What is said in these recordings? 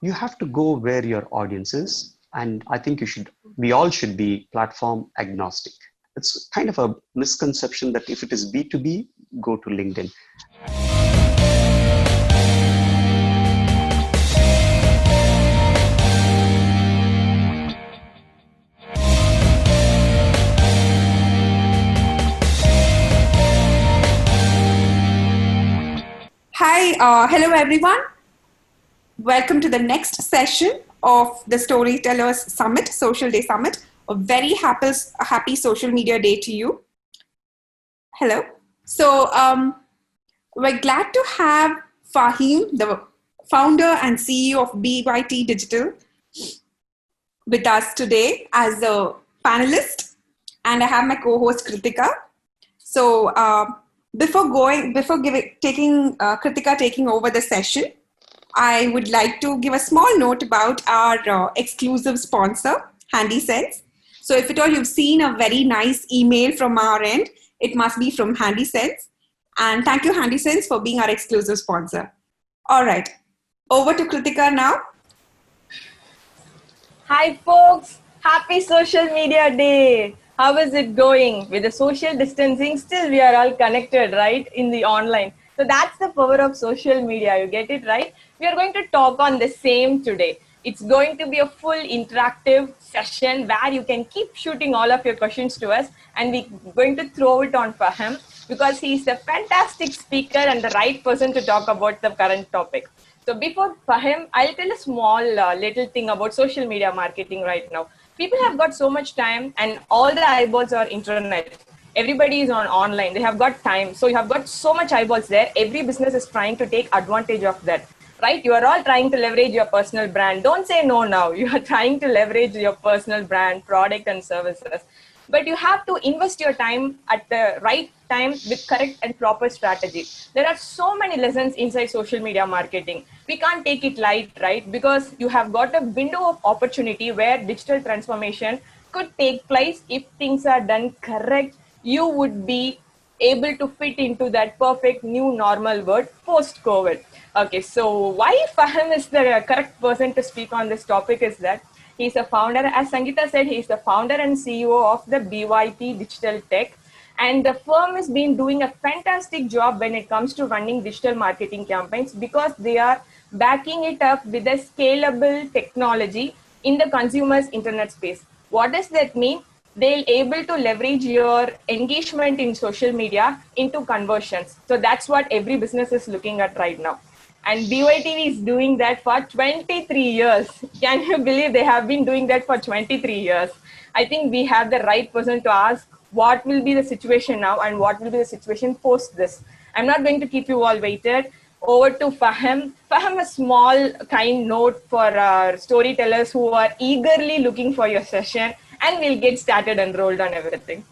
you have to go where your audience is. And I think we all should be platform agnostic. It's kind of a misconception that if it is B2B, go to LinkedIn. Hi, hello everyone. Welcome to the next session of the Storytellers Summit, Social Day Summit. A very happy social media day to you. Hello. So we're glad to have Faheem, the founder and CEO of 𝗦𝘁cie Digital, with us today as a panelist, and I have my co-host Kritika. So before Kritika taking over the session, I would like to give a small note about our exclusive sponsor, HandySends. So if at all you've seen a very nice email from our end, it must be from HandySends. And thank you, HandySends, for being our exclusive sponsor. All right, over to Kritika now. Hi folks, happy social media day. How is it going? With the social distancing, still we are all connected, right? In the online. So that's the power of social media. You get it, right? We are going to talk on the same today. It's going to be a full interactive session where you can keep shooting all of your questions to us, and we're going to throw it on Faheem because he's a fantastic speaker and the right person to talk about the current topic. So before Faheem, I'll tell a small little thing about social media marketing right now. People have got so much time and all the eyeballs are internet. Everybody is on online. They have got time. So you have got so much eyeballs there. Every business is trying to take advantage of that, right? You are all trying to leverage your personal brand. Don't say no now. You are trying to leverage your personal brand, product and services. But you have to invest your time at the right time with correct and proper strategy. There are so many lessons inside social media marketing. We can't take it light, right? Because you have got a window of opportunity where digital transformation could take place. If things are done correct, you would be able to fit into that perfect new normal world post-COVID. Okay, so why Faheem is the correct person to speak on this topic is that he's a founder, as Sangeeta said, he's the founder and CEO of the 𝗦𝘁cie Digital Tech. And the firm has been doing a fantastic job when it comes to running digital marketing campaigns because they are backing it up with a scalable technology in the consumer's internet space. What does that mean? They'll able to leverage your engagement in social media into conversions. So that's what every business is looking at right now. And 𝗦𝘁cie is doing that for 23 years. Can you believe they have been doing that for 23 years? I think we have the right person to ask what will be the situation now and what will be the situation post this. I'm not going to keep you all waited. Over to Faheem. Faheem, a small kind note for our storytellers who are eagerly looking for your session, and we'll get started and rolled on everything.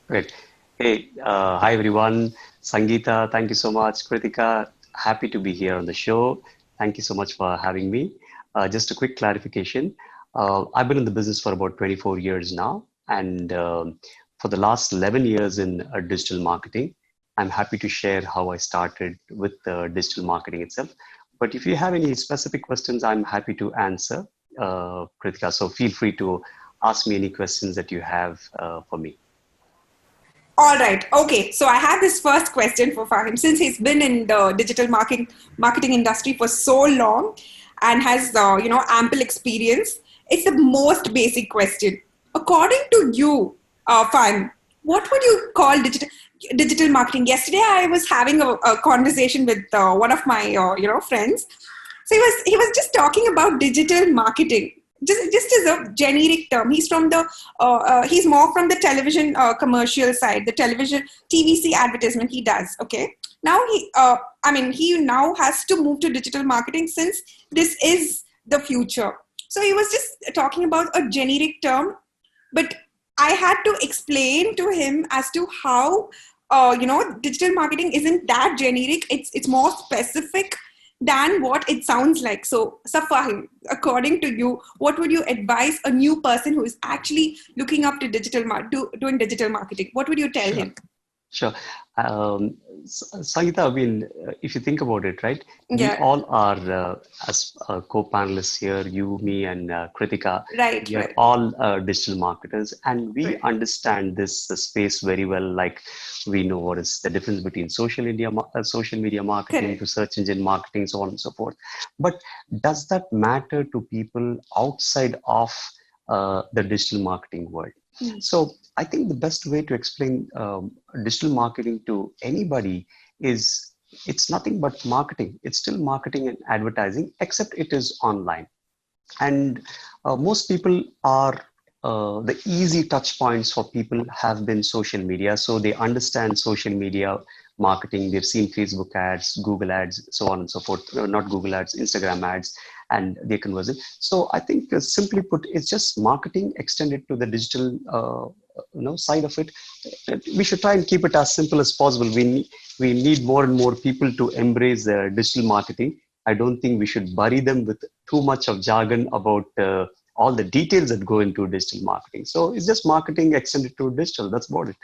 Great. Hey, hi everyone. Sangeeta, thank you so much. Kritika, happy to be here on the show. Thank you so much for having me. Just a quick clarification. I've been in the business for about 24 years now. And for the last 11 years in digital marketing, I'm happy to share how I started with digital marketing itself. But if you have any specific questions, I'm happy to answer, Kritika. So feel free to ask me any questions that you have for me. All right. Okay. So I have this first question for Faheem. Since he's been in the digital marketing industry for so long and has ample experience, it's the most basic question. According to you, Faheem, what would you call digital marketing? Yesterday, I was having a conversation with one of my friends. So he was just talking about digital marketing. Just as a generic term. He's from the he's more from the television commercial side, the television TVC advertisement he does. Okay, now he now has to move to digital marketing since this is the future. So he was just talking about a generic term, but I had to explain to him as to how digital marketing isn't that generic. It's more specific than what it sounds like. So, Faheem, according to you, what would you advise a new person who is actually looking up to doing digital marketing? What would you tell him? Sure. Sangeeta, I mean, if you think about it, right, we Yeah, all are, as co-panelists here, you, me, and Kritika, right, we are right, all digital marketers, and we right. understand this space very well. Like, we know what is the difference between social media marketing to Correct. search engine marketing, so on and so forth. But does that matter to people outside of the digital marketing world? Hmm. So I think the best way to explain digital marketing to anybody is it's nothing but marketing. It's still marketing and advertising, except it is online. And most people are the easy touch points for people have been social media. So they understand social media marketing. They've seen Facebook ads, Google ads, so on and so forth. Not Google ads, Instagram ads, and their conversion. So I think simply put, it's just marketing extended to the digital side of it. We should try and keep it as simple as possible. We need more and more people to embrace digital marketing. I don't think we should bury them with too much of jargon about all the details that go into digital marketing. So it's just marketing extended to digital. That's about it.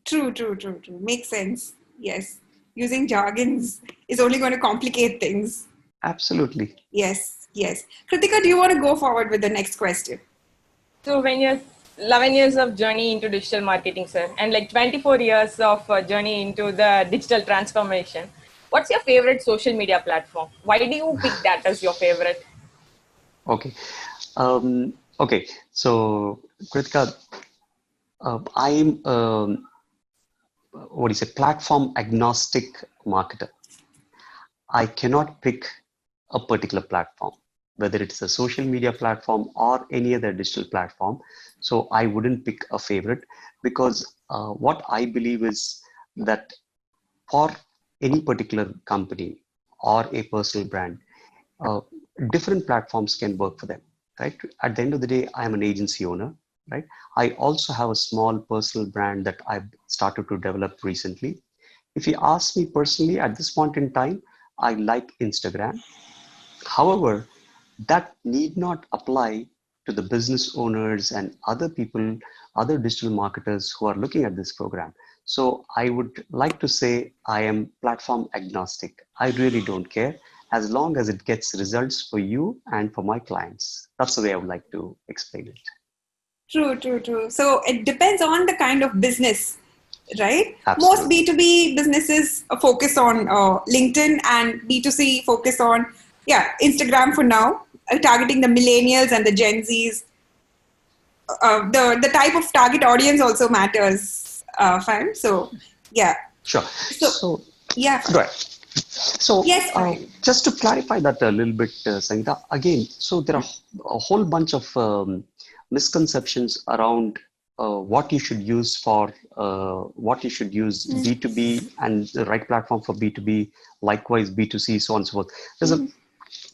True, true, true, true. Makes sense. Yes. Using jargons is only going to complicate things. Absolutely. Yes, yes. Kritika, do you want to go forward with the next question? So when you're 11 years of journey into digital marketing, sir, and like 24 years of journey into the digital transformation, what's your favorite social media platform? Why do you pick that as your favorite? Okay. Okay. So, Kritika, I'm what is a platform agnostic marketer. I cannot pick a particular platform, whether it's a social media platform or any other digital platform. So I wouldn't pick a favorite because what I believe is that for any particular company or a personal brand, uh, different platforms can work for them, right? At the end of the day, I'm an agency owner, right? I also have a small personal brand that I've started to develop recently. If you ask me personally, at this point in time, I like Instagram. However, that need not apply to the business owners and other people, other digital marketers who are looking at this program. So I would like to say I am platform agnostic. I really don't care as long as it gets results for you and for my clients. That's the way I would like to explain it. True, true, true. So it depends on the kind of business, right? Most Absolutely. B2B businesses focus on LinkedIn, and B2C focus on, yeah, Instagram for now, targeting the millennials and the Gen Zs. The type of target audience also matters, fine. So, yeah. Sure. So, So yeah, go fine. ahead. So, Yes, fine. just to clarify that a little bit, Sangeeta, again, so there are a whole bunch of misconceptions around what you should use for what you should use B2B and the right platform for B2B, likewise B2C, so on and so forth.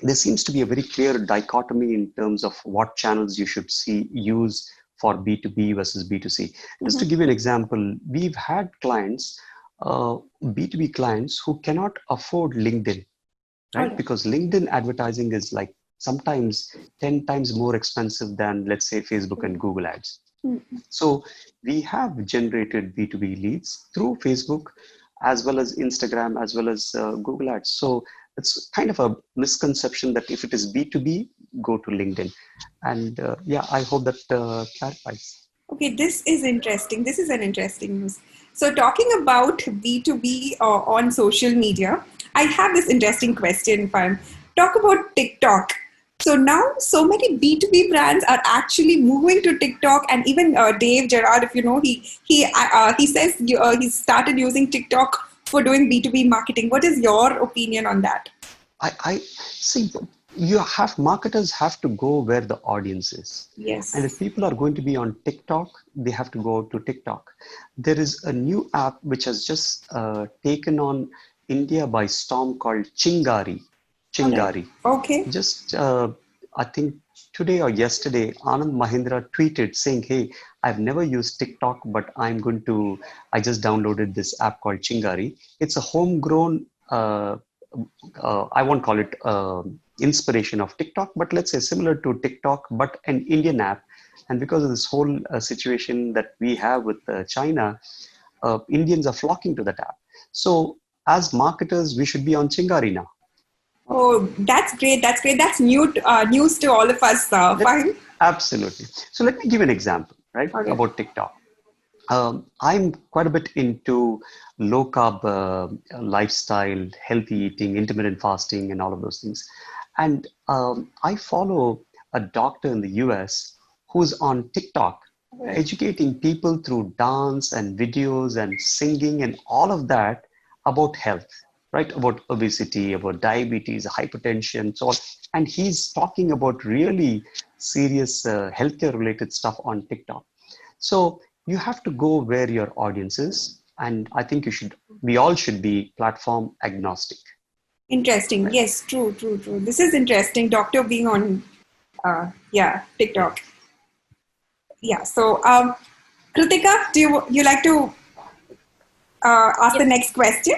There seems to be a very clear dichotomy in terms of what channels you should use for B2B versus B2C. Just to give you an example, we've had clients, B2B clients who cannot afford LinkedIn, All right? right. Because LinkedIn advertising is like sometimes 10 times more expensive than, let's say, Facebook and Google ads. So we have generated B2B leads through Facebook as well as Instagram as well as Google ads. So it's kind of a misconception that if it is B2B, go to LinkedIn. And yeah, I hope that clarifies. Okay, this is interesting. This is an interesting news. So, talking about B2B on social media, I have this interesting question. If I'm talk about TikTok, so now so many B2B brands are actually moving to TikTok, and even Dave Gerard, if you know, he says he started using TikTok for doing B2B marketing. What is your opinion on that? I see marketers have to go where the audience is. And if Yes. people are going to be on TikTok, they have to go to TikTok. There is a new app which has just taken on India by storm called Chingari. All right. Chingari. Okay. Just, I think today or yesterday, Anand Mahindra tweeted saying, "Hey, I've never used TikTok, but I just downloaded this app called Chingari. It's a homegrown, I won't call it inspiration of TikTok, but let's say similar to TikTok, but an Indian app. And because of this whole situation that we have with China, Indians are flocking to that app. So as marketers, we should be on Chingari now. Oh, that's great. That's great. That's news to all of us, Fahim. Absolutely. So let me give an example, right, Okay. about TikTok. I'm quite a bit into low carb lifestyle, healthy eating, intermittent fasting, and all of those things. And I follow a doctor in the US who's on TikTok, educating people through dance and videos and singing and all of that about health, right? About obesity, about diabetes, hypertension, so on. And he's talking about really serious healthcare related stuff on TikTok. So you have to go where your audience is. And I think we all should be platform agnostic. Interesting. Right? Yes, true. This is interesting. Doctor being on, TikTok. Yeah. So, Kritika, do you like to ask the next question?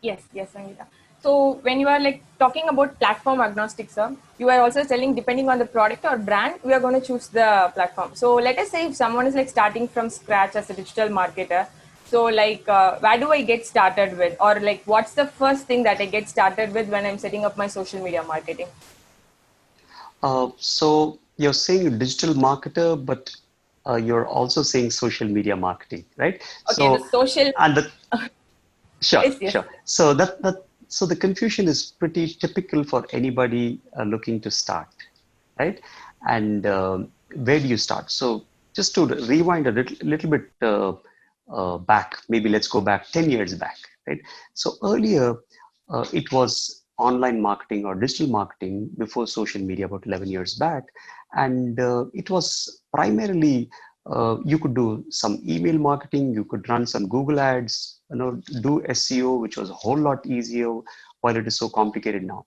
Yes, Sangeeta. So when you are like talking about platform agnostic, sir, you are also selling depending on the product or brand, we are going to choose the platform. So let us say if someone is like starting from scratch as a digital marketer, so like where do I get started with, or like what's the first thing that I get started with when I'm setting up my social media marketing? So you're saying digital marketer, but you're also saying social media marketing, right? Okay, the So social. and the Sure, Yes. sure. So so the confusion is pretty typical for anybody looking to start, right? And where do you start? So just to rewind a little bit back, maybe let's go back 10 years back, right? So earlier, it was online marketing or digital marketing before social media, about 11 years back. And it was primarily, you could do some email marketing, you could run some Google ads, do SEO, which was a whole lot easier while it is so complicated now.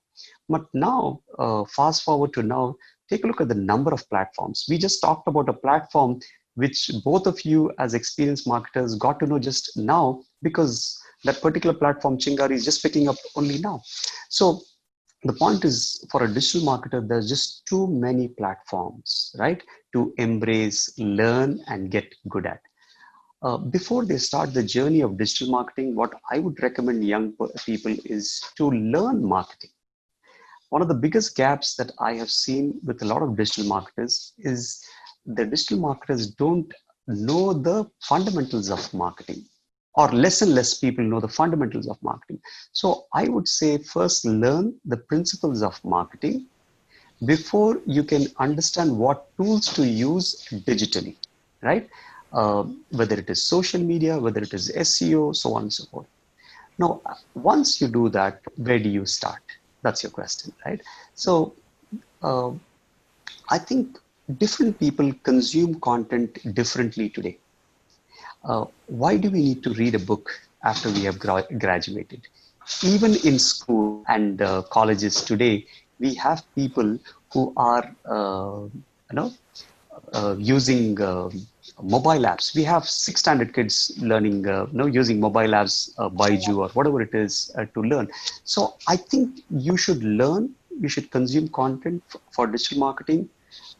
But now, fast forward to now, take a look at the number of platforms. We just talked about a platform which both of you as experienced marketers got to know just now, because that particular platform, Chingari, is just picking up only now. So the point is, for a digital marketer, there's just too many platforms, right, to embrace, learn, and get good at. Before they start the journey of digital marketing, what I would recommend young people is to learn marketing. One of the biggest gaps that I have seen with a lot of digital marketers is the digital marketers don't know the fundamentals of marketing, or less and less people know the fundamentals of marketing. So I would say first learn the principles of marketing before you can understand what tools to use digitally, right? Whether it is social media, whether it is SEO, so on and so forth. Now, once you do that, where do you start? That's your question, right? So uh, I think different people consume content differently today. Why do we need to read a book after we have graduated? Even in school and colleges today, we have people who are, using mobile apps. We have sixth standard kids learning, using mobile apps, Baiju or whatever it is to learn. So I think you should learn, you should consume content for digital marketing,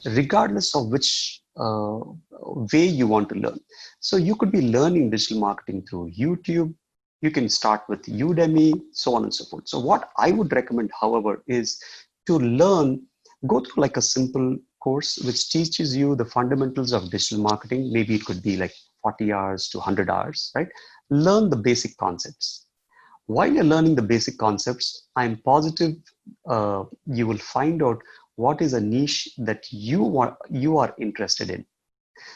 regardless of which way you want to learn. So you could be learning digital marketing through YouTube. You can start with Udemy, so on and so forth. So what I would recommend, however, is to learn, go through like a simple course which teaches you the fundamentals of digital marketing. Maybe it could be like 40 hours to 100 hours, right? Learn the basic concepts. While you're learning the basic concepts, I'm positive you will find out what is a niche that you are interested in.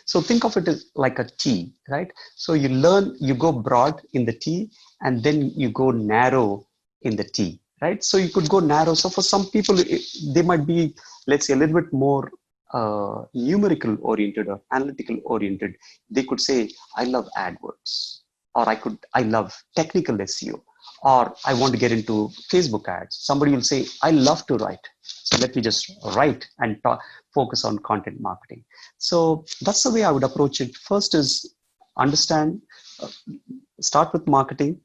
So think of it as like a T, right? So you learn, you go broad in the T, and then you go narrow in the T, right? So you could go narrow. So for some people, they might be, let's say, a little bit more numerical oriented or analytical oriented. They could say, I love AdWords, or I love technical SEO, or I want to get into Facebook ads. Somebody will say, I love to write. So let me just write and focus on content marketing. So that's the way I would approach it. First is understand, start with marketing,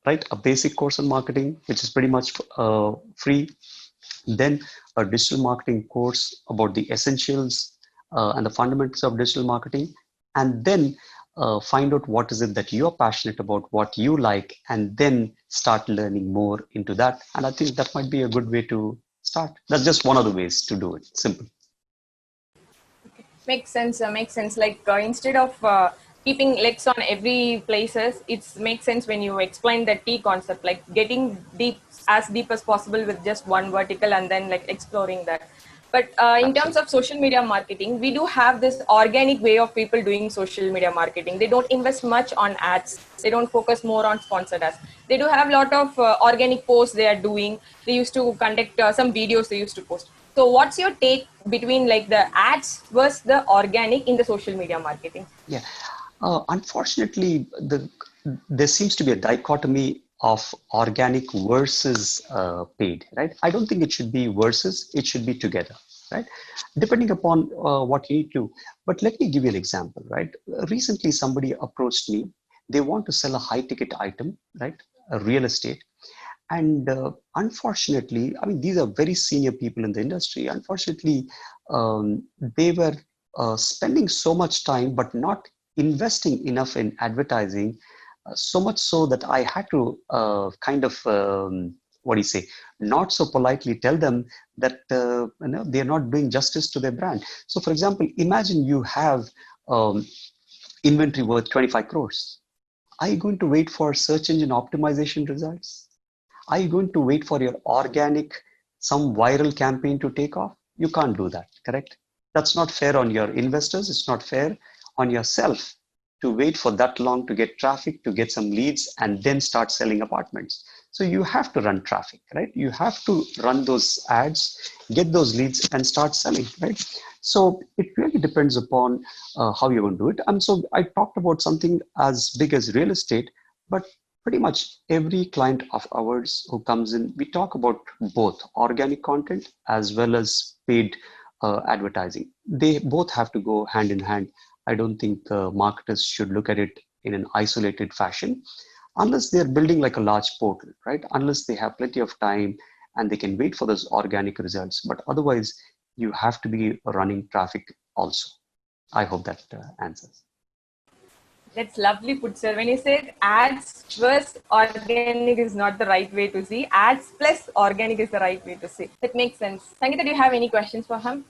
right? A basic course on marketing, which is pretty much free. Then a digital marketing course about the essentials and the fundamentals of digital marketing. And then find out what is it that you're passionate about, what you like, and then start learning more into that. And I think that might be a good way to start. That's just one of the ways to do it. Simple. Makes sense. Makes sense. Like instead of keeping legs on every places, it makes sense when you explain the T concept, like getting deep as deep as possible with just one vertical, and then like exploring that. But in terms of social media marketing, we do have this organic way of people doing social media marketing. They don't invest much on ads. They don't focus more on sponsored ads. They do have a lot of organic posts they are doing. They used to conduct some videos they used to post. So what's your take between like the ads versus the organic in the social media marketing? Yeah. Unfortunately, there seems to be a dichotomy of organic versus paid, right? I don't think it should be versus, it should be together, right? Depending upon what you need to. But let me give you an example, right? Recently, somebody approached me. They want to sell a high ticket item, right? A real estate. And unfortunately, I mean, these are very senior people in the industry. Unfortunately, they were spending so much time, but not investing enough in advertising, so much so that I had to what do you say, not so politely tell them that they're not doing justice to their brand. So, for example, imagine you have inventory worth 25 crores. Are you going to wait for search engine optimization results? Are you going to wait for your organic, some viral campaign to take off? You can't do that, correct? That's not fair on your investors. It's not fair on yourself to wait for that long to get traffic, to get some leads, and then start selling apartments. So you have to run traffic, right? You have to run those ads, get those leads, and start selling, right? So it really depends upon how you're going to do it. And so I talked about something as big as real estate, but pretty much every client of ours who comes in, we talk about both organic content as well as paid advertising. They both have to go hand in hand. I don't think marketers should look at it in an isolated fashion unless they're building like a large portal, right? Unless they have plenty of time and they can wait for those organic results. But otherwise, you have to be running traffic also. I hope that answers. That's lovely put, sir. When you said ads versus organic is not the right way to see, ads plus organic is the right way to see. That makes sense. Sangeeta, do you have any questions for him?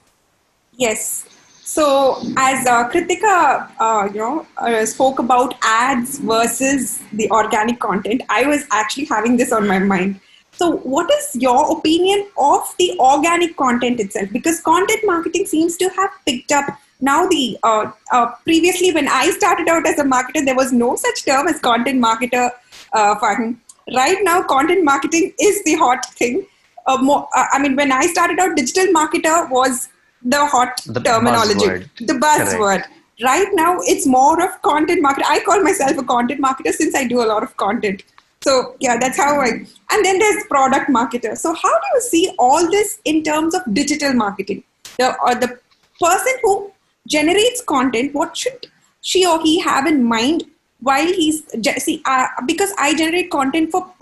Yes. So as Kritika, spoke about ads versus the organic content, I was actually having this on my mind. So what is your opinion of the organic content itself? Because content marketing seems to have picked up now. The previously, when I started out as a marketer, there was no such term as content marketer. Faheem. Right now, content marketing is the hot thing. When I started out, digital marketer was the hot terminology, buzzword. the buzzword. Correct. Right now, it's more of content marketer. I call myself a content marketer since I do a lot of content. So yeah, that's how I. And then there's product marketer. So how do you see all this in terms of digital marketing? The person who generates content, what should she or he have in mind while he's because I generate content for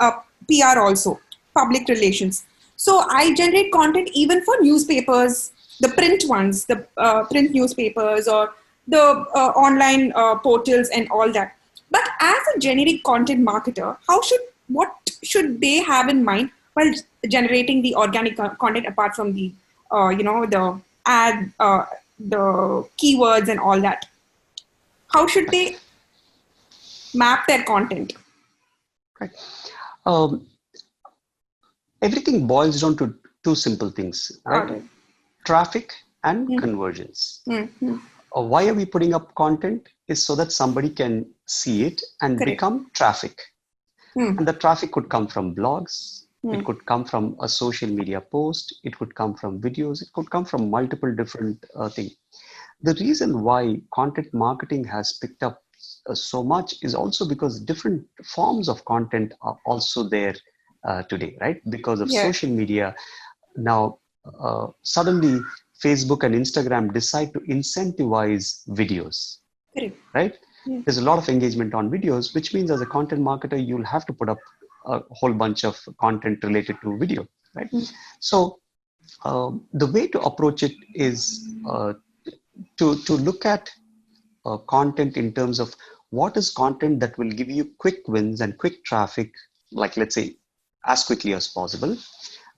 PR also, public relations. So I generate content even for newspapers, the print ones, the print newspapers or the online portals and all that. But as a generic content marketer, what should they have in mind while generating the organic content apart from the the ad, the keywords and all that? How should they map their content? Right. Everything boils down to two simple things, right? Right. Traffic and conversions. Mm-hmm. Why are we putting up content is so that somebody can see it and Correct. become traffic. And the traffic could come from blogs, it could come from a social media post, it could come from videos, it could come from multiple different things. The reason why content marketing has picked up so much is also because different forms of content are also there today, right? Because of social media. Now, suddenly Facebook and Instagram decide to incentivize videos, Correct. right? There's a lot of engagement on videos, which means as a content marketer, you'll have to put up a whole bunch of content related to video, right? So the way to approach it is to look at content in terms of what is content that will give you quick wins and quick traffic, like let's say as quickly as possible.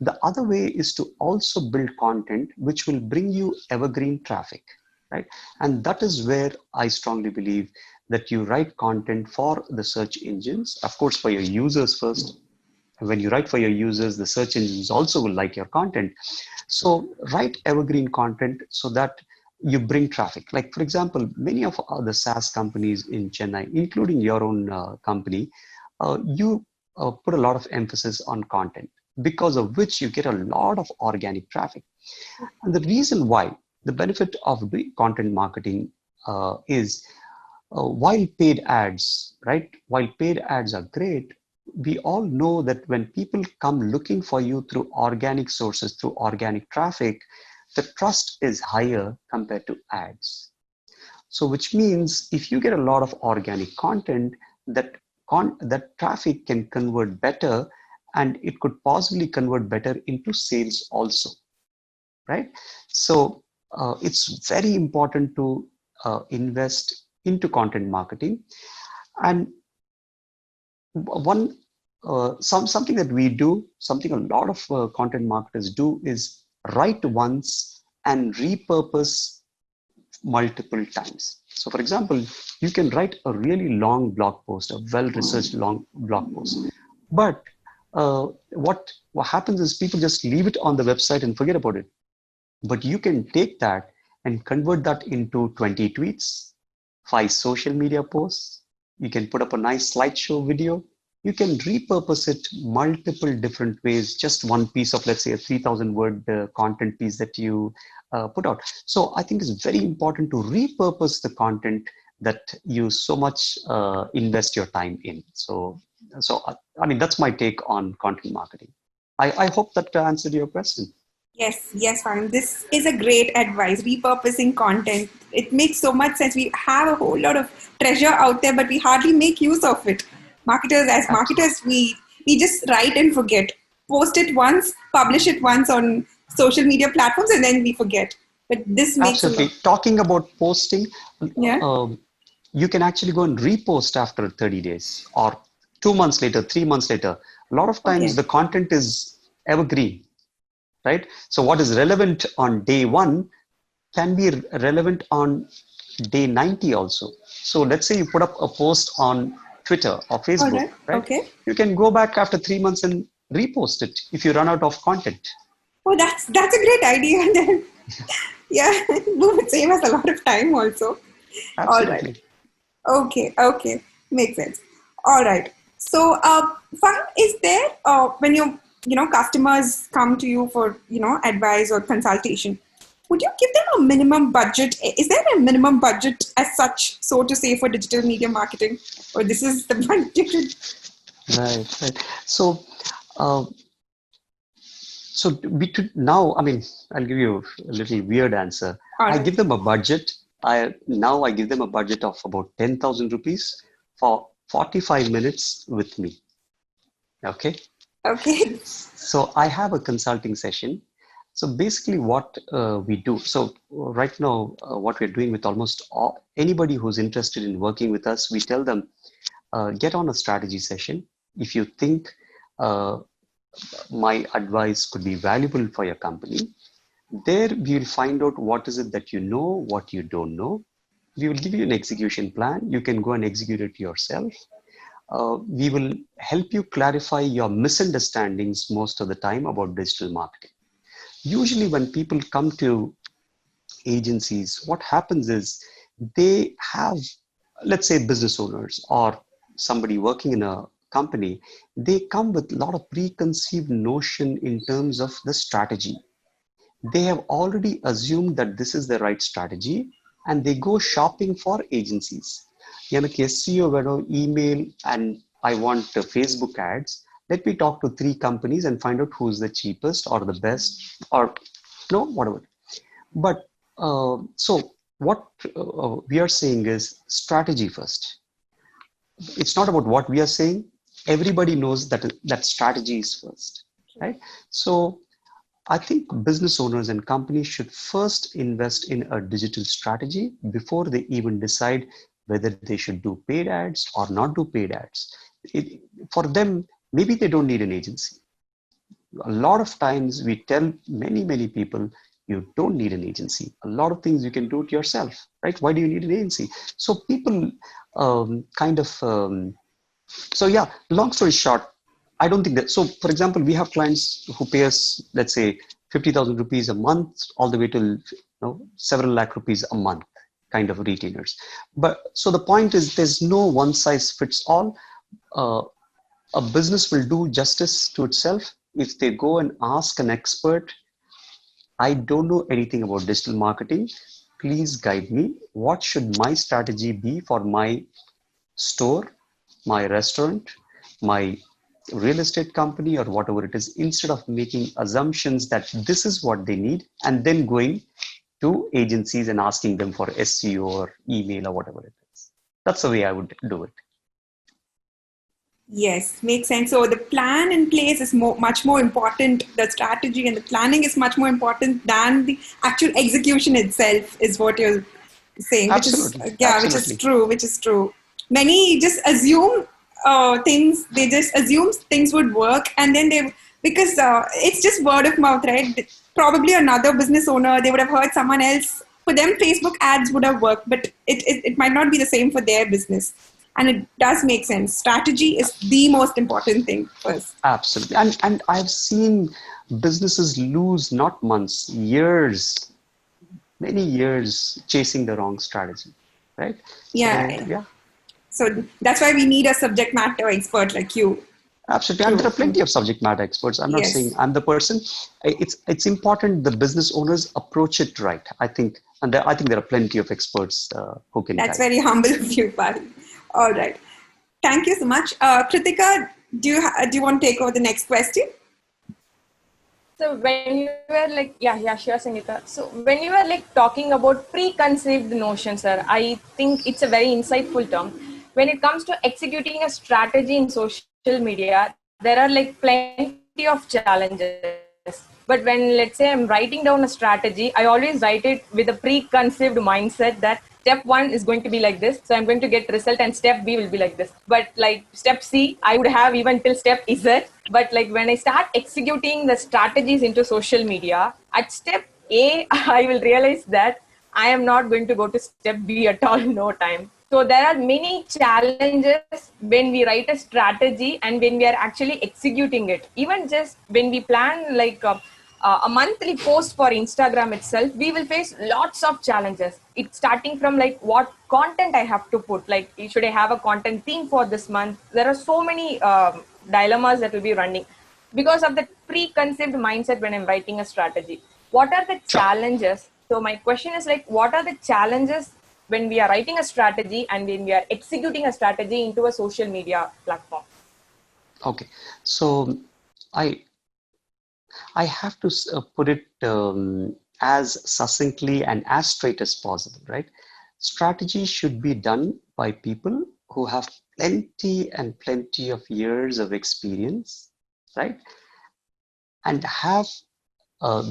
The other way is to also build content which will bring you evergreen traffic, right? And that is where I strongly believe that you write content for the search engines, of course, for your users first. When you write for your users, the search engines also will like your content. So write evergreen content so that you bring traffic. Like, for example, many of the SaaS companies in Chennai, including your own company, you put a lot of emphasis on content, because of which you get a lot of organic traffic. And the reason why, the benefit of the content marketing is while paid ads, right? While paid ads are great, we all know that when people come looking for you through organic sources, through organic traffic, the trust is higher compared to ads. So which means if you get a lot of organic content, that traffic can convert better, and it could possibly convert better into sales also, right? So it's very important to invest into content marketing. And something that we do, something a lot of content marketers do, is write once and repurpose multiple times. So for example, you can write a really long blog post, a well-researched long blog post, but what happens is people just leave it on the website and forget about it. But you can take that and convert that into 20 tweets, 5 social media posts. You can put up a nice slideshow video. You can repurpose it multiple different ways. Just one piece of, let's say, a 3,000 word content piece that you put out. So I think it's very important to repurpose the content that you so much invest your time in. So I mean, that's my take on content marketing. I hope that answered your question. Yes, Farhan. This is a great advice. Repurposing content. It makes so much sense. We have a whole lot of treasure out there, but we hardly make use of it. Marketers, we just write and forget. Post it once, publish it once on social media platforms, and then we forget. But this makes Absolutely. Talking about posting, yeah. You can actually go and repost after 30 days or 2 months later, 3 months later. A lot of times the content is evergreen, right? So what is relevant on day 1 can be relevant on day 90 also. So let's say you put up a post on Twitter or Facebook, right? You can go back after 3 months and repost it if you run out of content. Oh, that's a great idea. Then, yeah, it would save us a lot of time also. Absolutely. All right. Okay, makes sense. All right. So, Farhan, is there when customers come to you for advice or consultation, would you give them a minimum budget? Is there a minimum budget as such, so to say, for digital media marketing, or this is the budget? Right. So, now, I mean, I'll give you a little weird answer. I give them a budget. I give them a budget of about 10,000 rupees for 45 minutes with me. Okay. So I have a consulting session. So basically what we do, so right now, what we're doing with almost anybody who's interested in working with us, we tell them, get on a strategy session. If you think my advice could be valuable for your company, there we will find out what is it that you know, what you don't know. We will give you an execution plan. You can go and execute it yourself. We will help you clarify your misunderstandings most of the time about digital marketing. Usually when people come to agencies, what happens is they have, let's say, business owners or somebody working in a company, they come with a lot of preconceived notion in terms of the strategy. They have already assumed that this is the right strategy and they go shopping for agencies. எனக்கு SEO வேணும், email, and I want Facebook ads. Let me talk to 3 companies and find out who's the cheapest or the best or whatever. But so what we are saying is strategy first. It's not about what we are saying. Everybody knows that strategy is first, right? So I think business owners and companies should first invest in a digital strategy before they even decide whether they should do paid ads or not do paid ads. For them, maybe they don't need an agency. A lot of times we tell many people, you don't need an agency. A lot of things you can do it yourself, right? Why do you need an agency? So people so yeah, long story short, I don't think that. So for example, we have clients who pay us, let's say 50,000 rupees a month, all the way to several lakh rupees a month kind of retainers. But so the point is, there's no one size fits all. A business will do justice to itself if they go and ask an expert. I don't know anything about digital marketing. Please guide me. What should my strategy be for my store, my restaurant, my real estate company, or whatever it is, instead of making assumptions that this is what they need and then going to agencies and asking them for SEO or email or whatever it is. That's the way I would do it. Yes, makes sense. So the plan in place is much more important. The strategy and the planning is much more important than the actual execution itself, is what you're saying. Absolutely. Which is Absolutely. which is true. Many just assume things. They just assume things would work, and then because it's just word of mouth, right? Probably another business owner, they would have heard someone else. For them, Facebook ads would have worked, but it might not be the same for their business. And it does make sense. Strategy is the most important thing first. Absolutely. And I've seen businesses lose not months, years, many years chasing the wrong strategy, right? Yeah. So that's why we need a subject matter expert like you. Absolutely. And there are plenty of subject matter experts. I'm not saying I'm the person. It's important the business owners approach it right, I think. And I think there are plenty of experts who can That's guide. very humble of you, Pari. All right. Thank you so much. Kritika, do you want to take over the next question? So when you were like, yeah, sure, Sangeeta. So when you were like talking about preconceived notions, sir, I think it's a very insightful term. When it comes to executing a strategy in social media, there are like plenty of challenges. But when, let's say, I'm writing down a strategy, I always write it with a preconceived mindset that step 1 is going to be like this. So I'm going to get result, and step B will be like this. But like step C, I would have even till step Z. But like when I start executing the strategies into social media, at step A, I will realize that I am not going to go to step B at all, no time. So there are many challenges when we write a strategy and when we are actually executing it. Even just when we plan like a monthly post for Instagram itself, we will face lots of challenges. It's starting from like what content I have to put, like should I have a content theme for this month? There are so many dilemmas that will be running because of the preconceived mindset when I'm writing a strategy. What are the challenges? So my question is like, what are the challenges when we are writing a strategy and when we are executing a strategy into a social media platform? Okay, so I have to put it as succinctly and as straight as possible, right? Strategy should be done by people who have plenty and plenty of years of experience, right? And have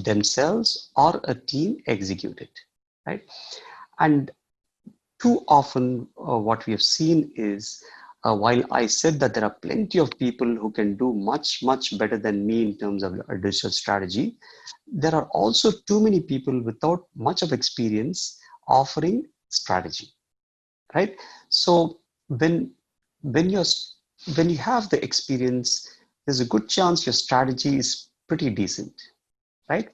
themselves or a team execute it, right? And too often what we have seen is, while I said that there are plenty of people who can do much better than me in terms of a digital strategy, there are also too many people without much of experience offering strategy, right? So when you have the experience, there's a good chance your strategy is pretty decent, right?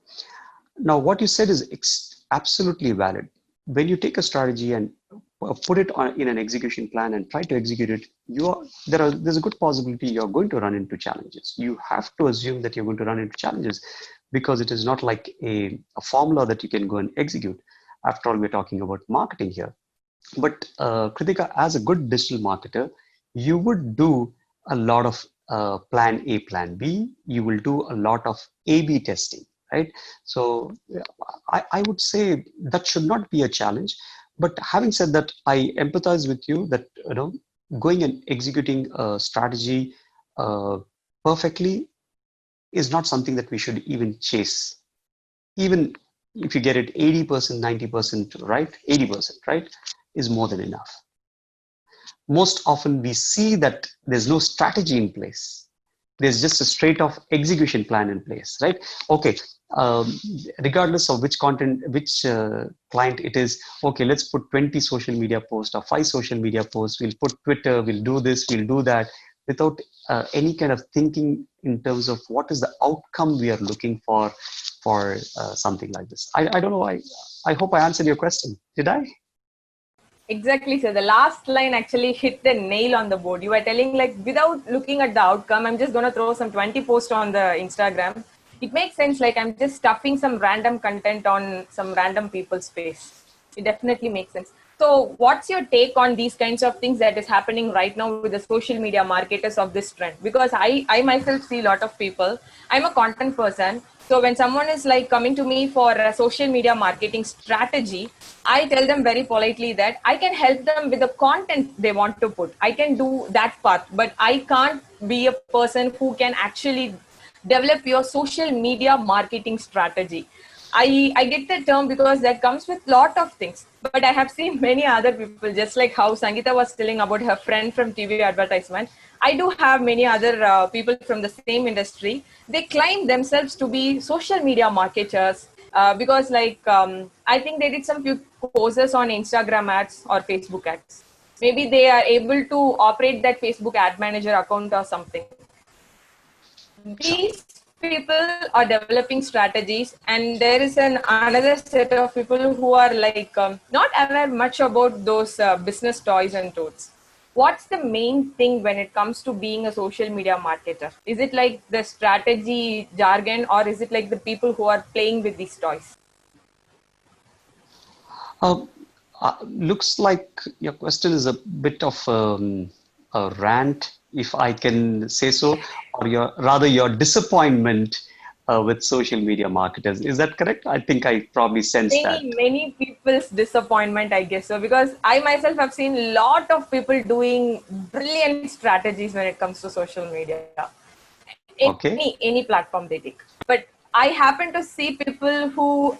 Now, what you said is absolutely valid. When you take a strategy and put it in an execution plan and try to execute it, there's a good possibility you're going to run into challenges. You have to assume that you're going to run into challenges because it is not like a formula that you can go and execute. After all, we're talking about marketing here. But Kritika, as a good digital marketer, you would do a lot of plan A, plan B. You will do a lot of A/B testing, right? So I would say that should not be a challenge. But having said that, I empathize with you that going and executing a strategy perfectly is not something that we should even chase. Even if you get it 80%, 90% right, 80% right, is more than enough. Most often we see that there's no strategy in place. There's just a straight off execution plan in place, right? Okay, regardless of which content, which client it is, okay, let's put 20 social media posts or 5 social media posts. We'll put Twitter, we'll do this, we'll do that, without any kind of thinking in terms of what is the outcome we are looking for something like this. I don't know. I hope I answered your question. Did I? Exactly, sir. The last line actually hit the nail on the board. You were telling like, without looking at the outcome, I'm just going to throw some 20 posts on the Instagram. It makes sense. Like I'm just stuffing some random content on some random people's face. It definitely makes sense. So what's your take on these kinds of things that is happening right now with the social media marketers of this trend? Because I myself see a lot of people. I'm a content person. So when someone is like coming to me for a social media marketing strategy, I tell them very politely that I can help them with the content they want to put. I can do that part, but I can't be a person who can actually develop your social media marketing strategy. I get the term because that comes with lot of things, but I have seen many other people, just like how Sangeeta was telling about her friend from TV advertisement. I do have many other people from the same industry. They claim themselves to be social media marketers because I think they did some few courses on Instagram ads or Facebook ads. Maybe they are able to operate that Facebook ad manager account or something. Sure. These people are developing strategies, and there is another set of people who are not aware much about those business toys and tools. What's the main thing when it comes to being a social media marketer? Is it like the strategy jargon, or is it like the people who are playing with these toys? Looks like your question is a bit of a rant, if I can say so, or your disappointment with social media marketers. Is that correct? I think I probably sensed that. Many people's disappointment, I guess so, because I myself have seen a lot of people doing brilliant strategies when it comes to social media. Okay. Any platform they take. But I happen to see people who,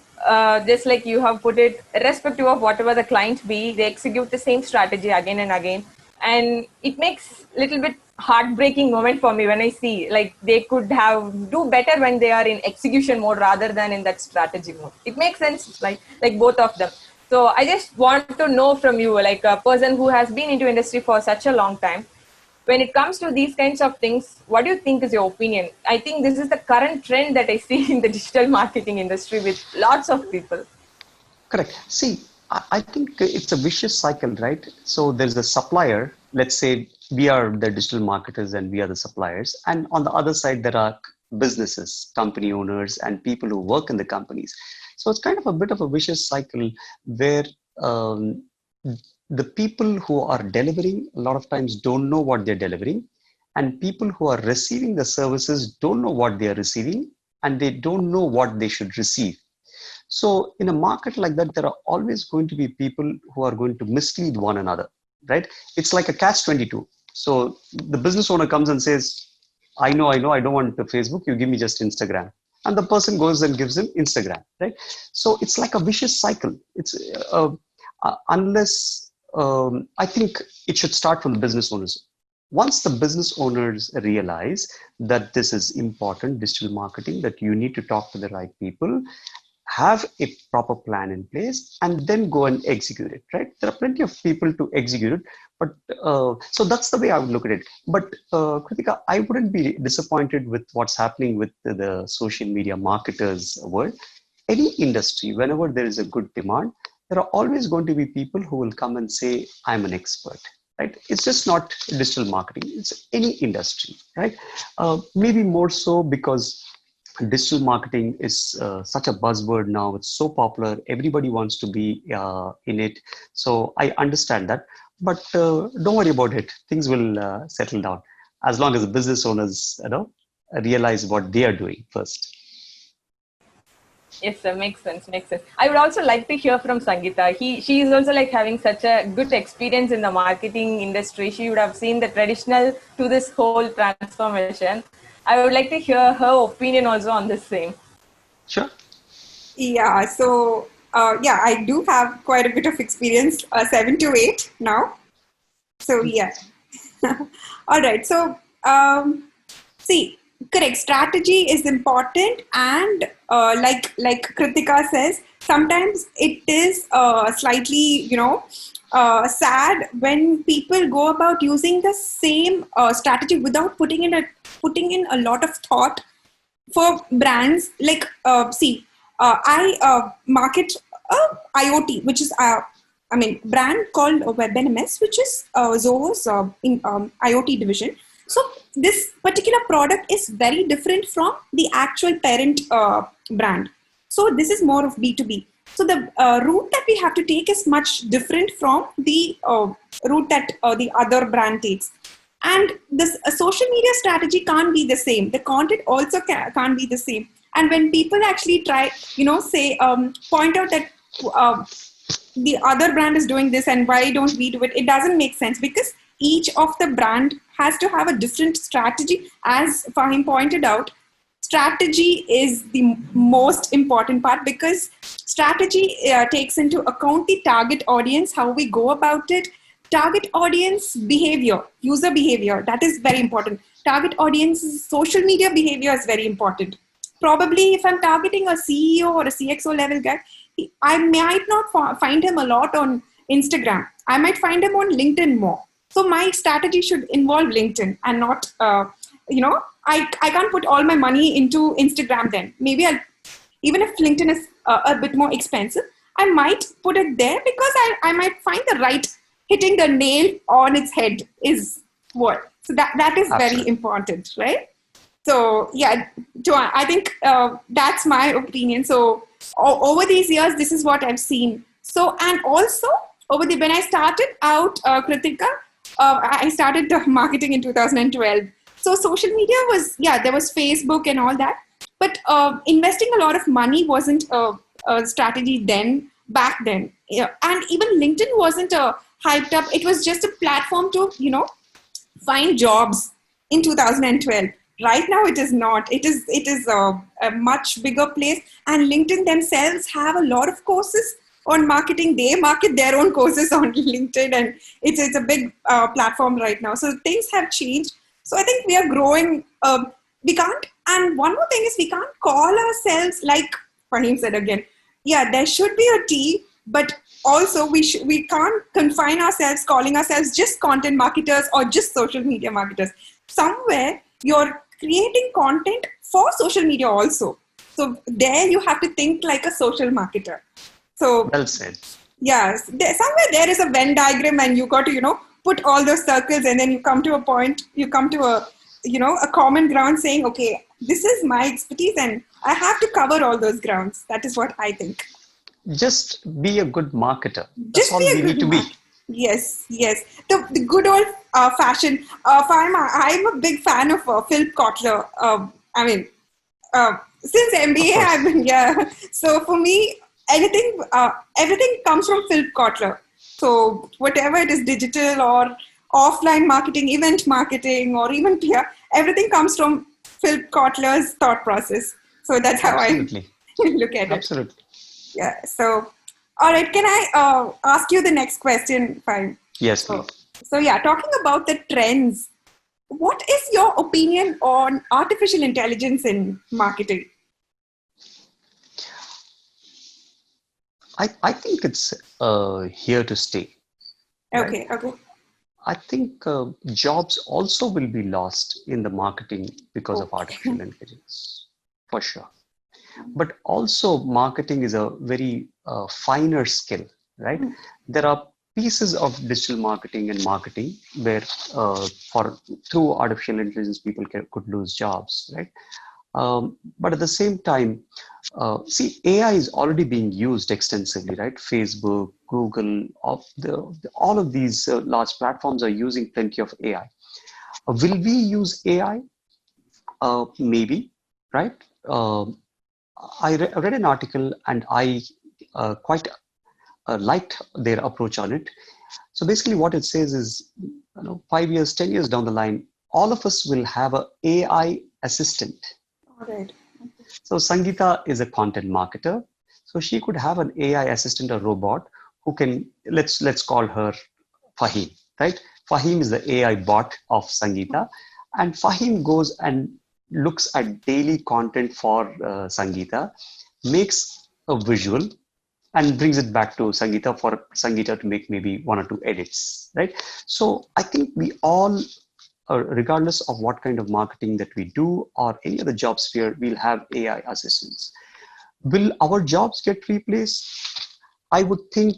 just like you have put it, irrespective of whatever the client be, they execute the same strategy again and again. And it makes little bit heartbreaking moment for me when I see like they could have do better when they are in execution mode rather than in that strategy mode. It makes sense, like both of them. So I just want to know from you, like a person who has been into industry for such a long time, when it comes to these kinds of things, what do you think is your opinion? I think this is the current trend that I see in the digital marketing industry with lots of people. Correct. See, I think it's a vicious cycle, right? So there's a supplier. Let's say we are the digital marketers and we are the suppliers. And on the other side, there are businesses, company owners, and people who work in the companies. So it's kind of a bit of a vicious cycle where um, the people who are delivering a lot of times don't know what they're delivering. And people who are receiving the services don't know what they are receiving, and they don't know what they should receive. So in a market like that, there are always going to be people who are going to mislead one another, right? It's like a catch-22. So the business owner comes and says, I know, I don't want the Facebook, you give me just Instagram. And the person goes and gives him Instagram, right? So it's like a vicious cycle. It's unless I think it should start from the business owners. Once the business owners realize that this is important, digital marketing, that you need to talk to the right people, have a proper plan in place, and then go and execute it, right? There are plenty of people to execute it, but so that's the way I would look at it. But Kritika, I wouldn't be disappointed with what's happening with the social media marketers world. Any industry, whenever there is a good demand, there are always going to be people who will come and say, I'm an expert, right? It's just not digital marketing, it's any industry, right? Maybe more so because digital marketing is such a buzzword now. It's so popular. Everybody wants to be in it. So I understand that. But don't worry about it. Things will settle down as long as the business owners, realize what they are doing first. Yes, sir. Makes sense. Makes sense. I would also like to hear from Sangeeta. She is also like having such a good experience in the marketing industry. She would have seen the traditional to this whole transformation. I would like to hear her opinion also on this same. Sure. Yeah, so yeah, I do have quite a bit of experience, 7 to 8 now. So yeah. All right. So see, correct. Strategy is important, and like Kritika says, sometimes it is slightly, sad when people go about using the same strategy without putting in a lot of thought for brands. Like I market IoT, which is brand called WebNMS, which is Zoho's IoT division. So this particular product is very different from the actual parent brand. So this is more of B2B. So the route that we have to take is much different from the route that the other brand takes. And this social media strategy can't be the same. The content also can't be the same. And when people actually try, say, point out that the other brand is doing this and why don't we do it, it doesn't make sense, because each of the brand has to have a different strategy. As Faheem pointed out, strategy is the most important part, because strategy takes into account the target audience, how we go about it, target audience behavior, user behavior, that is very important. Target audience social media behavior is very important. Probably if I'm targeting a CEO or a CXO level guy, I might not find him a lot on Instagram. I might find him on LinkedIn more. So my strategy should involve LinkedIn and not, I can't put all my money into Instagram then. Maybe even if LinkedIn is a bit more expensive, I might put it there, because I might find the right, hitting the nail on its head is what. So that is very important, right? So yeah, I think that's my opinion. So over these years, this is what I've seen. So, and also when I started out, Kritika, I started marketing in 2012. So social media was, there was Facebook and all that, but investing a lot of money wasn't a strategy back then. Yeah. And even LinkedIn wasn't hyped up. It was just a platform to, find jobs in 2012. Right now, it is not. It is a much bigger place. And LinkedIn themselves have a lot of courses on marketing. They market their own courses on LinkedIn, and it's a big platform right now. So things have changed. So I think we are growing. We can't. And one more thing is, we can't call ourselves, like Faheem said again. Yeah, there should be a T, but also we can't confine ourselves calling ourselves just content marketers or just social media marketers. Somewhere you're creating content for social media also. So there you have to think like a social marketer. So well said. Yes, somewhere there is a Venn diagram, and you got to put all those circles, and then you come to a point. You come to a common ground, saying, okay, this is my expertise, and I have to cover all those grounds. That is what I think. Just be a good marketer. That's all we need to be. Yes. The good old fashioned. I'm a big fan of Philip Kotler. Since MBA, I've been So for me, everything comes from Philip Kotler. So whatever it is, digital or offline marketing, event marketing, or even PR, everything comes from Philip Kotler's thought process. So that's how I look at it. Absolutely. Yeah. So, all right. Can I ask you the next question? Fine. Yes, please. So yeah, talking about the trends, what is your opinion on artificial intelligence in marketing? I think it's here to stay. Okay. Right? Okay. I think jobs also will be lost in the marketing because of artificial intelligence, for sure. But also marketing is a very finer skill, right? Mm. There are pieces of digital marketing and marketing where through artificial intelligence, people could lose jobs, right? But at the same time, AI is already being used extensively, right? Facebook, Google, all of these large platforms are using plenty of AI. Will we use AI? Maybe, right? I read an article, and I quite liked their approach on it. So basically what it says is, 5 years, 10 years down the line, all of us will have an AI assistant. All right. So Sangeeta is a content marketer. So she could have an AI assistant or robot who can, let's call her Faheem, right? Faheem is the AI bot of Sangeeta, and Faheem goes and looks at daily content for Sangeeta, makes a visual, and brings it back to Sangeeta for Sangeeta to make maybe 1 or 2 edits, right? So I think we all, regardless of what kind of marketing that we do or any other job sphere, we'll have AI assistants. Will our jobs get replaced? I would think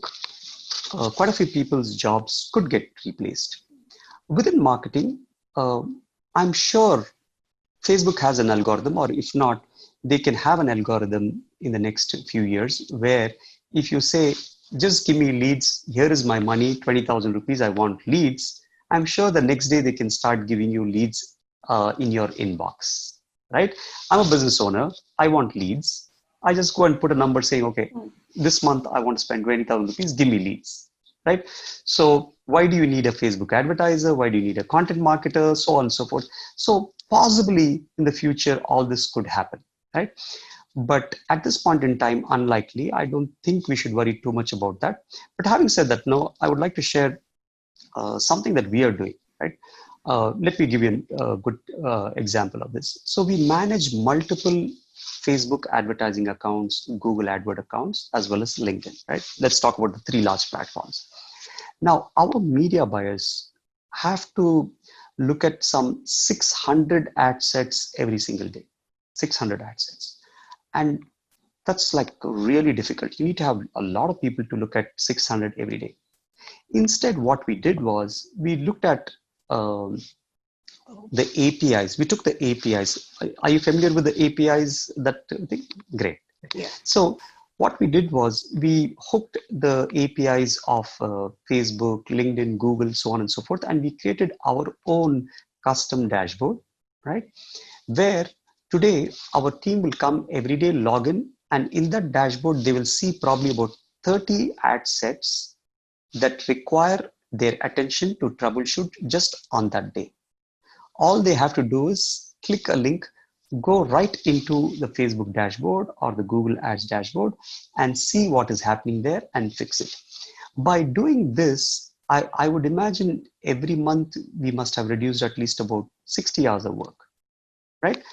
quite a few people's jobs could get replaced. Within marketing, I'm sure Facebook has an algorithm, or if not, they can have an algorithm in the next few years where if you say, just give me leads, here is my money, 20,000 rupees, I want leads, I'm sure the next day they can start giving you leads in your inbox, right? I'm a business owner, I want leads. I just go and put a number saying, okay, this month I want to spend 20,000 rupees, give me leads, right? So why do you need a Facebook advertiser? Why do you need a content marketer? So on and so forth. So possibly in the future, all this could happen, right? But at this point in time, unlikely. I don't think we should worry too much about that. But having said that, no, I would like to share something that we are doing, right? Let me give you a good example of this. So we manage multiple Facebook advertising accounts, Google AdWord accounts, as well as LinkedIn, right? Let's talk about the 3 large platforms. Now, our media buyers have to look at some 600 ad sets every single day, 600 ad sets. And that's like really difficult. You need to have a lot of people to look at 600 every day. Instead, what we did was we looked at the APIs. We took the APIs. Are you familiar with the APIs? That thing? Great. Yeah. So what we did was we hooked the APIs of Facebook, LinkedIn, Google, so on and so forth, and we created our own custom dashboard, right? Where today our team will come every day, log in, and in that dashboard, they will see probably about 30 ad sets that require their attention to troubleshoot just on that day. All they have to do is click a link, go right into the Facebook dashboard or the Google Ads dashboard and see what is happening there and fix it. By doing this, I would imagine every month we must have reduced at least about 60 hours of work, right?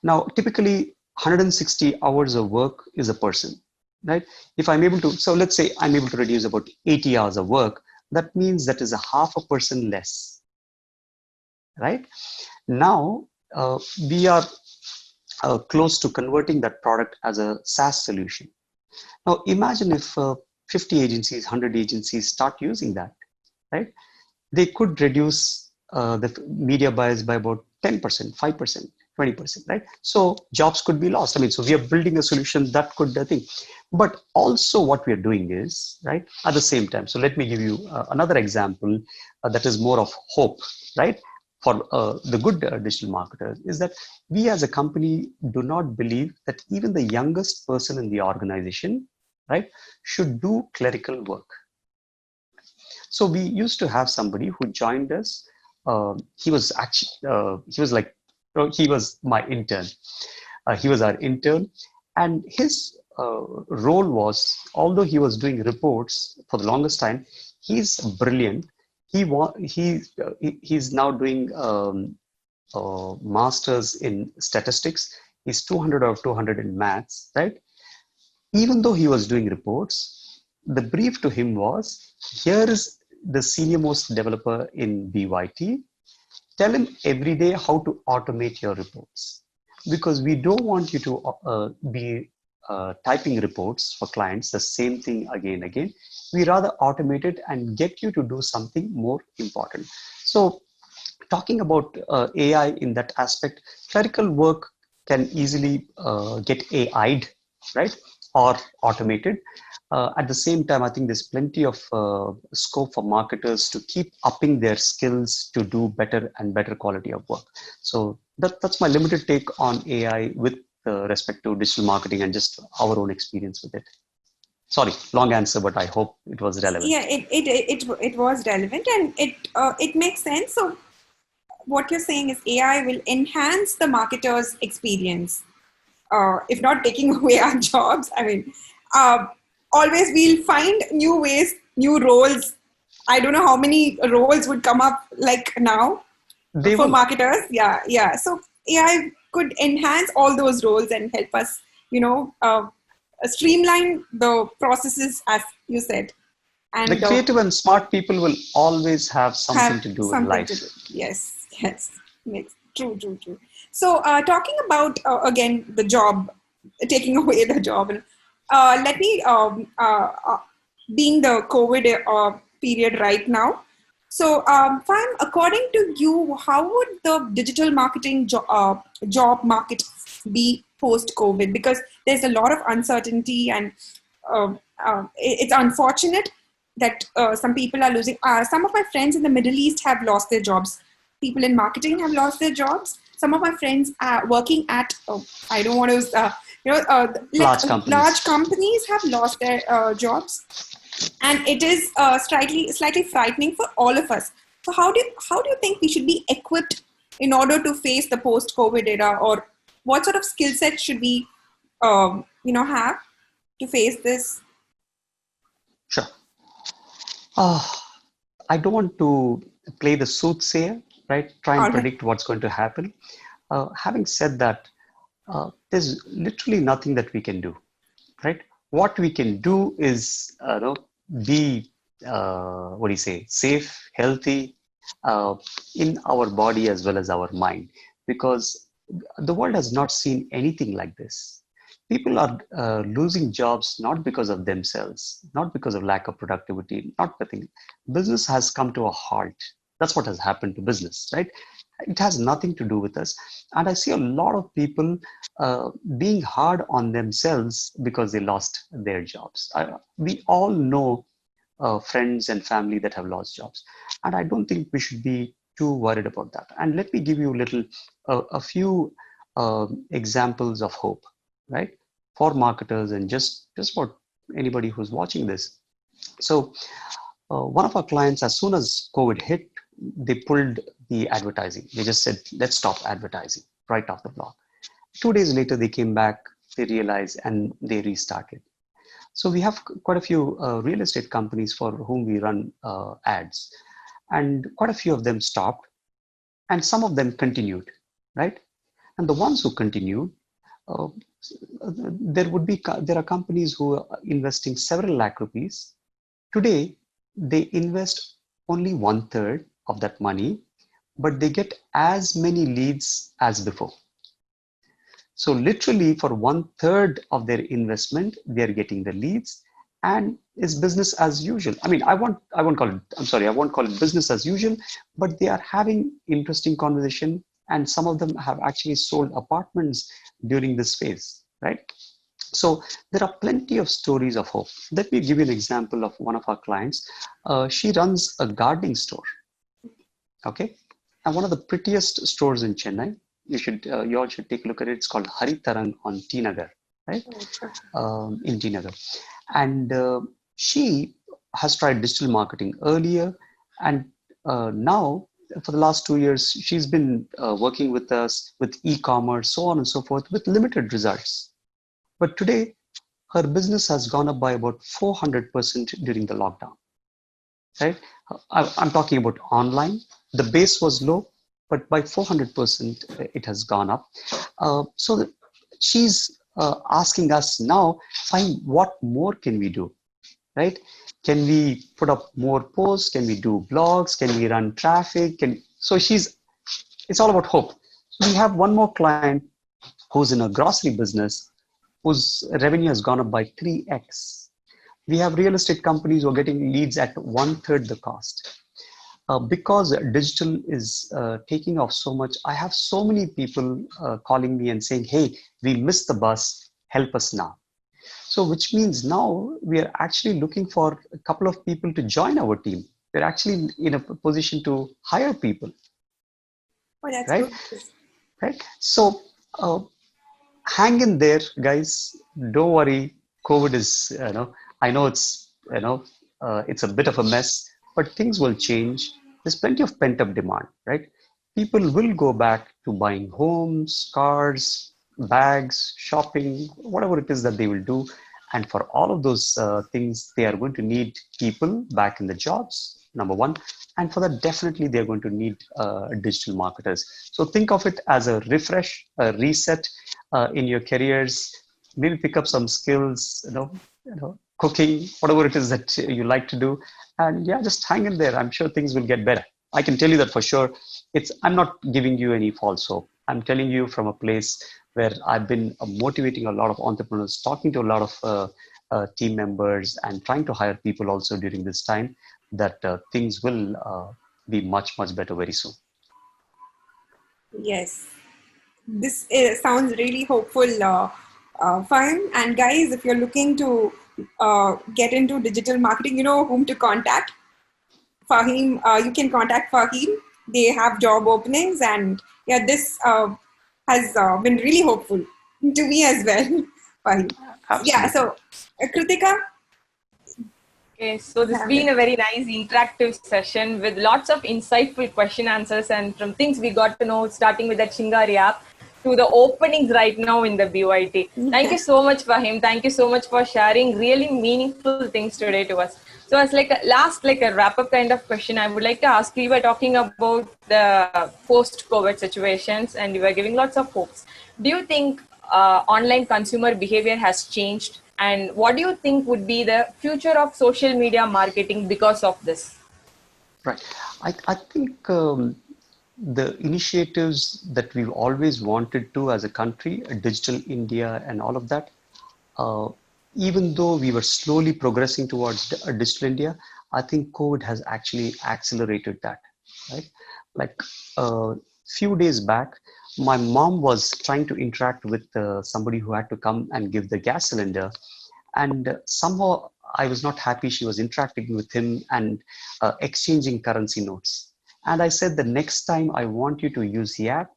Now, typically 160 hours of work is a person, right? If I'm able to, so let's say I'm able to reduce about 80 hours of work, that means that is a half a person less, right? Now, we are close to converting that product as a SaaS solution. Now, imagine if 50 agencies, 100 agencies start using that, right? They could reduce the media buyers by about 10%, 5%, 20%, right? So jobs could be lost. I mean, so we are building a solution that could, I think, but also what we are doing is, right, at the same time. So let me give you another example that is more of hope, right? For the good digital marketers is that we as a company do not believe that even the youngest person in the organization, right, should do clerical work. So we used to have somebody who joined us. He was actually, he was my intern. He was our intern, and his role was, although he was doing reports for the longest time, he's brilliant. He's now doing masters in statistics. He's 200 or 200 in maths, right? Even though he was doing reports, the brief to him was, here is the senior most developer in BYT. Tell him every day how to automate your reports, because we don't want you to be typing reports for clients the same thing again and again. We rather automate it and get you to do something more important. So talking about AI in that aspect, clerical work can easily get AI'd, right, or automated. At the same time, I think there's plenty of scope for marketers to keep upping their skills to do better and better quality of work. So that's my limited take on AI with respect to digital marketing and just our own experience with it. Sorry, long answer, but I hope it was relevant. Yeah, it was relevant, and it makes sense. So what you're saying is AI will enhance the marketer's experience, if not taking away our jobs. I mean, always we'll find new ways, new roles. I don't know how many roles would come up like now They for will. marketers. Yeah. So AI could enhance all those roles and help us, streamline the processes, as you said, The and creative and smart people will always have something have to do in something to do. life. Yes. Makes true. So, talking about again the job, taking away the job, and let me being the COVID period right now. So, Fahim, according to you, how would the digital marketing job market be post COVID? Because there's a lot of uncertainty, and it's unfortunate that some people are losing. Some of my friends in the Middle East have lost their jobs. People in marketing have lost their jobs. Some of my friends are working at, I don't want to, Large companies. large companies have lost their jobs, and it is slightly frightening for all of us. So how do you think we should be equipped in order to face the post-COVID era, or what sort of skill set should we have to face this? Sure. I don't want to play the soothsayer, right? Try and All right. predict what's going to happen. Having said that, there's literally nothing that we can do, right? What we can do is be safe, healthy in our body as well as our mind, because the world has not seen anything like this. People are losing jobs not because of themselves, not because of lack of productivity, not nothing. Business has come to a halt. That's what has happened to business, right? It has nothing to do with us. And I see a lot of people being hard on themselves because they lost their jobs. We all know friends and family that have lost jobs. And I don't think we should be too worried about that. And let me give you a few examples of hope, right? For marketers and just for anybody who's watching this. So one of our clients, as soon as COVID hit, they pulled the advertising. They just said, let's stop advertising right off the block. 2 days later, they came back, they realized, and they restarted. So we have quite a few real estate companies for whom we run ads, and quite a few of them stopped, and some of them continued, right? And the ones who continued, there are companies who are investing several lakh rupees. Today, they invest only 1/3 of that money, but they get as many leads as before. So literally for 1/3 of their investment, they're getting the leads, and it's business as usual. I mean, I won't call it business as usual, but they are having interesting conversation, and some of them have actually sold apartments during this phase, right? So there are plenty of stories of hope. Let me give you an example of one of our clients. She runs a gardening store, okay? And one of the prettiest stores in Chennai. You all should take a look at it. It's called Haritarang on T Nagar, right? In T Nagar. And she has tried digital marketing earlier, and now for the last 2 years, she's been working with us with e-commerce, so on and so forth, with limited results. But today, her business has gone up by about 400% during the lockdown, right? I'm talking about online. The base was low, but by 400% it has gone up. So she's asking us now, fine, what more can we do, right? Can we put up more posts? Can we do blogs? Can we run traffic? So it's all about hope. So we have one more client who's in a grocery business, whose revenue has gone up by 3x. We have real estate companies who are getting leads at 1/3 the cost. Because digital is taking off so much, I have so many people calling me and saying, hey, we missed the bus, help us now. So which means now we are actually looking for a couple of people to join our team. We're actually in a position to hire people. Oh, that's right? good. Right. So hang in there, guys. Don't worry. COVID is, I know it's, it's a bit of a mess, but things will change. There's plenty of pent up demand, right? people will go back to buying homes, cars, bags, shopping, whatever it is that they will do. And for all of those things, they are going to need people back in the jobs, number one. And for that, definitely they're going to need digital marketers. So think of it as a refresh, a reset in your careers. Maybe pick up some skills, cooking, whatever it is that you like to do. And yeah, just hang in there. I'm sure things will get better. I can tell you that for sure. I'm not giving you any false hope. I'm telling you from a place where I've been motivating a lot of entrepreneurs, talking to a lot of team members, and trying to hire people also during this time, that things will be much, much better very soon. Yes, this sounds really hopeful, Faheem. And guys, if you're looking to get into digital marketing, you know whom to contact. Faheem, you can contact Faheem. They have job openings, and yeah, this has been really hopeful to me as well, Faheem. Yeah, so Kritika. Okay, so this has been a very nice interactive session with lots of insightful question answers, and from things we got to know, starting with that Chingari app to the openings right now in the BYT. Thank you so much, Faheem. Thank you so much for sharing really meaningful things today to us. So as like a wrap-up kind of question, I would like to ask you, were talking about the post-COVID situations and you were giving lots of hopes. Do you think online consumer behavior has changed? And what do you think would be the future of social media marketing because of this? Right. I think the initiatives that we've always wanted to as a country, Digital India and all of that, even though we were slowly progressing towards Digital India, I think COVID has actually accelerated that, right? Like a few days back, my mom was trying to interact with somebody who had to come and give the gas cylinder. And somehow I was not happy she was interacting with him and exchanging currency notes. And I said, the next time I want you to use the app,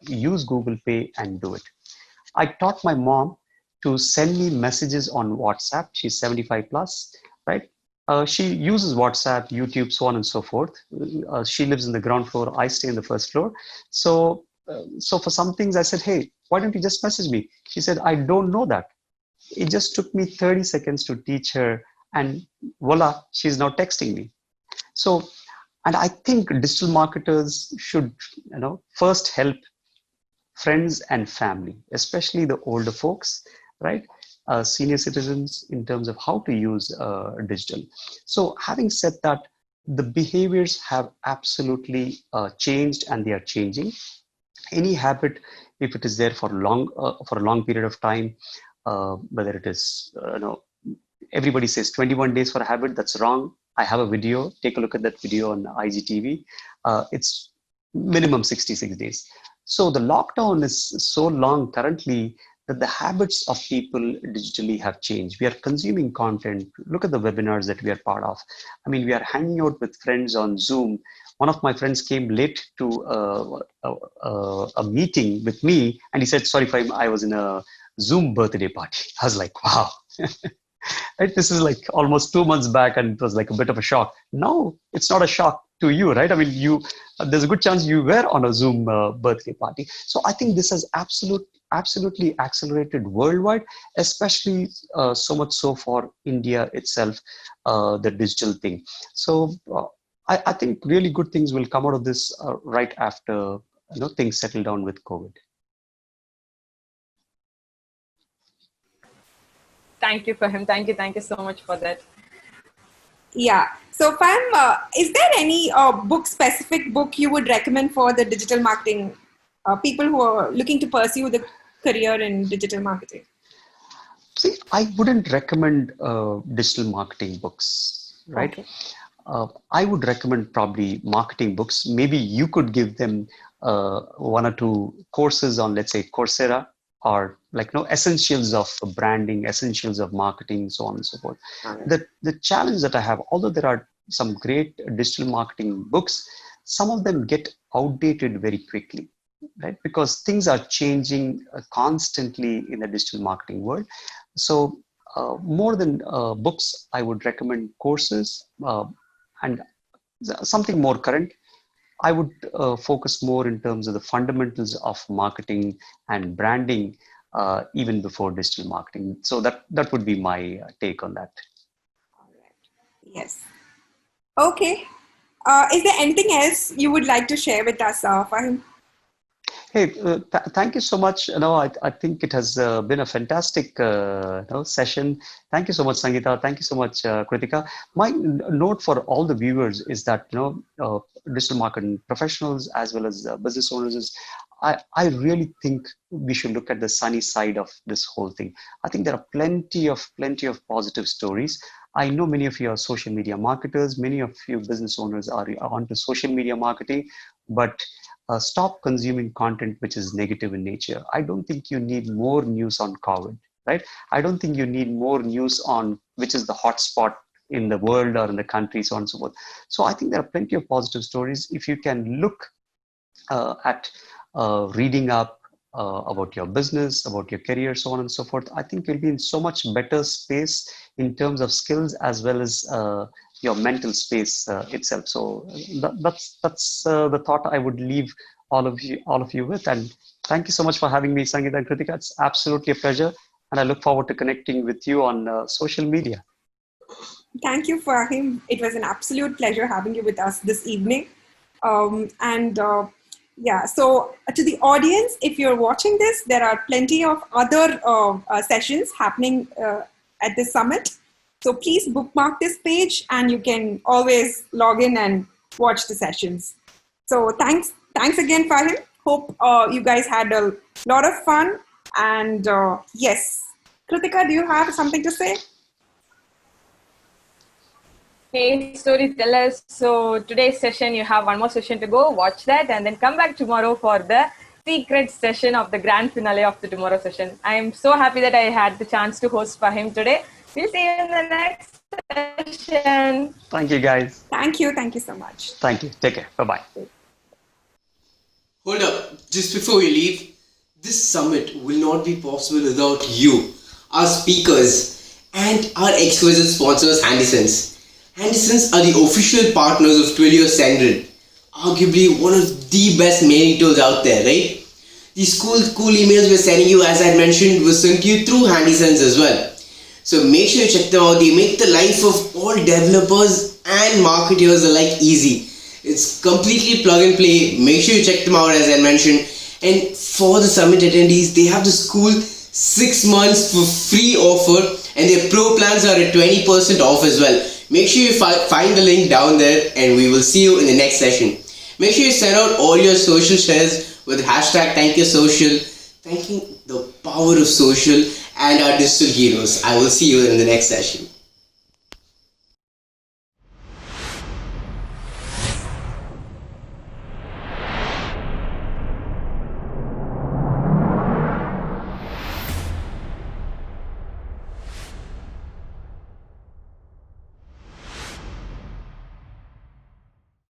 use Google Pay and do it. I taught my mom to send me messages on WhatsApp. She's 75 plus, right? She uses WhatsApp, YouTube, so on and so forth. She lives in the ground floor. I stay in the first floor. So for some things I said, hey, why don't you just message me? She said, I don't know that. It just took me 30 seconds to teach her, and voila, she's now texting me. So, and I think digital marketers should, first help friends and family, especially the older folks, right? Senior citizens, in terms of how to use digital. So having said that, the behaviors have absolutely changed, and they are changing. Any habit, if it is there for a long period of time, whether it is, everybody says 21 days for a habit, that's wrong. I have a video, take a look at that video on IGTV. It's minimum 66 days. So the lockdown is so long currently that the habits of people digitally have changed. We are consuming content. Look at the webinars that we are part of. I mean, we are hanging out with friends on Zoom. One of my friends came late to a meeting with me, and he said, sorry, I was in a Zoom birthday party. I was like, wow. Right? This is like almost 2 months back, and it was like a bit of a shock. No, it's not a shock to you, right? I mean, there's a good chance you were on a Zoom birthday party. So I think this has absolutely accelerated worldwide, especially so much so for India itself, the digital thing. So I think really good things will come out of this right after things settle down with COVID. Thank you, Faheem. Thank you so much for that. Yeah. So, Faheem, is there any specific book you would recommend for the digital marketing people who are looking to pursue the career in digital marketing? See, I wouldn't recommend digital marketing books, right? Okay. I would recommend probably marketing books. Maybe you could give them 1 or 2 courses on, let's say, Coursera, or essentials of branding, essentials of marketing, so on and so forth. Okay. The challenge that I have, although there are some great digital marketing books, some of them get outdated very quickly, right? Because things are changing constantly in the digital marketing world. So more than books, I would recommend courses and something more current. I would focus more in terms of the fundamentals of marketing and branding, even before digital marketing. So that would be my take on that. All right. Yes. Okay. Is there anything else you would like to share with us, Fahim? Hey, thank you so much. I think it has been a fantastic session. Thank you so much, Sangeeta. Thank you so much, Kritika. My note for all the viewers is that digital marketing professionals as well as business owners is I really think we should look at the sunny side of this whole thing. I think there are plenty of positive stories. I know many of you are social media marketers. Many of you business owners are onto social media marketing, but stop consuming content which is negative in nature. I don't think you need more news on COVID, right? I don't think you need more news on which is the hotspot in the world or in the country, so on and so forth. So I think there are plenty of positive stories. If you can look at reading up about your business, about your career, so on and so forth, I think you'll be in so much better space in terms of skills as well as your mental space itself. So that's the thought I would leave all of you with. And thank you so much for having me, Sangeeta and Kritika. It's absolutely a pleasure, and I look forward to connecting with you on social media. Thank you, Fahim. It was an absolute pleasure having you with us this evening. Yeah, so to the audience, if you're watching this, there are plenty of other sessions happening at this summit. So please bookmark this page and you can always log in and watch the sessions. So thanks again, Fahim. Hope you guys had a lot of fun. And yes, Kritika, do you have something to say? Hey, storytellers. So today's session, you have one more session to go. Watch that and then come back tomorrow for the secret session of the grand finale of the tomorrow session. I am so happy that I had the chance to host Fahim today. We'll see you in the next session. Thank you, guys. Thank you. Thank you so much. Thank you. Take care. Bye-bye. Hold up, just before we leave, this summit will not be possible without you, our speakers, and our exquisite sponsors, HandySends. HandySends are the official partners of 𝗦𝘁cie𝗿𝗶𝗆, arguably one of the best mailing tools out there, right? These cool emails we're sending you, as I mentioned, will send you through HandySends as well. So make sure you check them out. They make the life of all developers and marketers alike easy. It's completely plug and play. Make sure you check them out, as I mentioned. And for the summit attendees, they have this cool 6 months for free offer, and their pro plans are at 20% off as well. Make sure you find the link down there, and we will see you in the next session. Make sure you send out all your social shares with hashtag #ThankYouSocial, thanking the power of social and our digital heroes. I will see you in the next session.